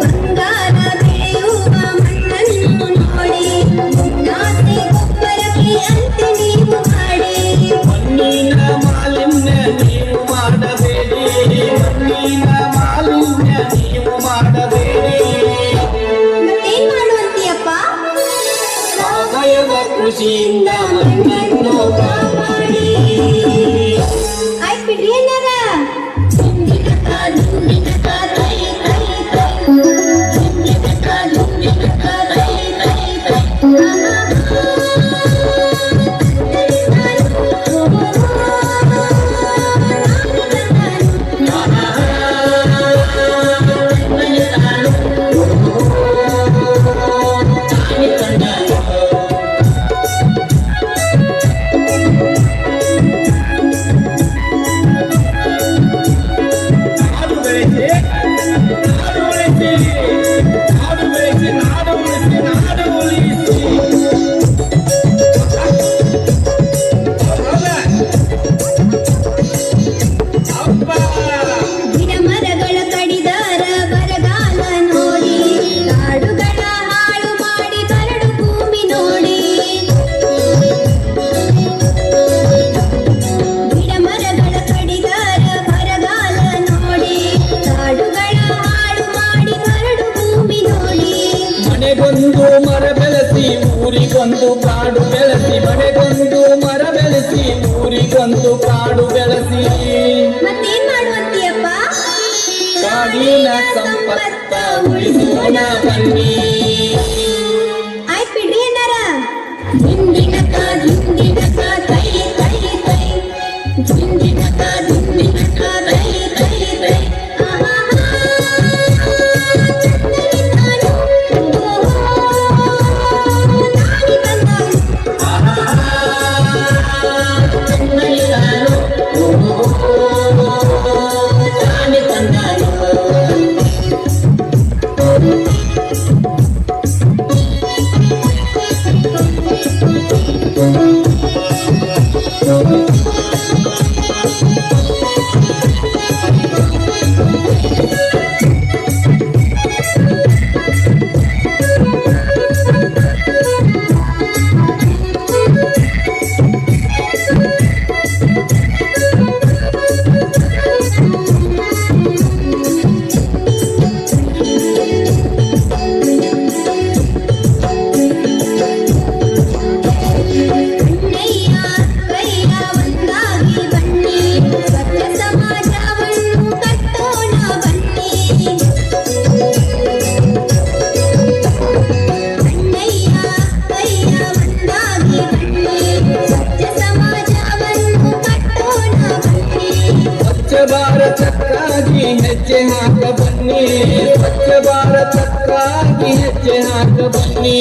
ಬಂಗಾರ ಬೆಳೆಯುವ ಮಣ್ಣನ್ನು ನೋಡಿ ನಾಸೆ ಗೊಬ್ಬರಕ್ಕೆ ಅಂತೆ ನೀವು ಮಾಡಿ ಮಣ್ಣಿನ ಮಾಲಿನ್ಯ ನೀವು ಮಾಡಬೇಡಿ ಮಣ್ಣಿನ ಮಾಲಿನ್ಯ ನೀವು ಮಾಡಬೇಡಿ ಮತ್ತೇನ್ ಮಾಡುವಂತೀಯಪ್ಪ ಸಾವಯವ ಕೃಷಿಯಿಂದ ಮಣ್ಣನ್ನು ಕಾಪಾಡಿ ಆಯ್ತು ಬಿಡ್ರಿ ಏನಾರ ಗಿಡ ಮರಗಳ ಕಡಿದಾರ ಬರಗಾಲ ನೋಡಿ ಕಾಡುಗಳ ಹಾಳು ಮಾಡಿ ಬರಡು ಭೂಮಿ ನೋಡಿ ಗಿಡ ಮರಗಳ ಕಡಿದಾರ ಬರಗಾಲ ನೋಡಿ ಕಾಡುಗಳ ಹಾಳು ಮಾಡಿ ಬರಡು ಭೂಮಿ ನೋಡಿ ಮನೆಗೊಂದು ಮರ ಬೆಳೆಸಿ ಊರಿಗೊಂದು ಕಾಡು ಬೆಳೆಸಿ ಮನೆಗೊಂದು ಮರ ಬೆಳೆಸಿ ಊರಿಗೊಂದು ಕಾಡು ಬೆಳೆಸಿ ಮತ್ತೇನ್ ಮಾಡುವಂತೀಯಪ್ಪ ಕಾಡಿನ ಸಂಪತ್ತ ಉಳಿಸೋಣ ಬನ್ನಿ ಆಯ್ತು ಬಿಡ್ರಿ ಏನಾರ ಹಿಂದಿನ ಕೈ ಕೈ ಕೈ ಹಿಂದಿನ ಕೈ ಕೈ ಕೈ ಭಾರತಕ್ಕಾಗಿ ಹೆಜ್ಜೆ ಹಾಕ ಬನ್ನಿ ಸ್ವಚ್ಛ ಭಾರತಕ್ಕಾಗಿ ಹೆಜ್ಜೆ ಹಾಕ ಬನ್ನಿ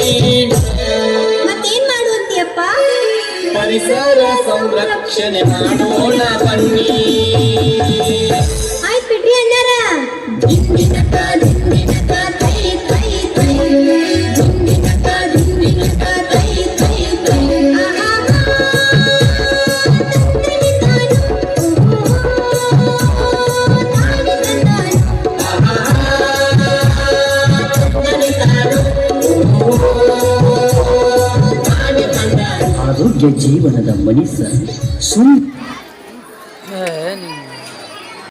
ಮತ್ತೇನ್ ಮಾಡುವಂತೀಯಪ್ಪ ಪರಿಸರ ಸಂರಕ್ಷಣೆ ಮಾಡೋಣ ಬನ್ನಿ ಆಯ್ತು ಬಿಡ್ರಿ ಅಣ್ಣಾರ ಹಿಂದಿನ ಕೈ ಕೈ ಕೈ ಹಿಂದಿನ ಕೈ ಕೈ ಕೈ ಆರೋಗ್ಯ ಜೀವನದ ಮನಿಸ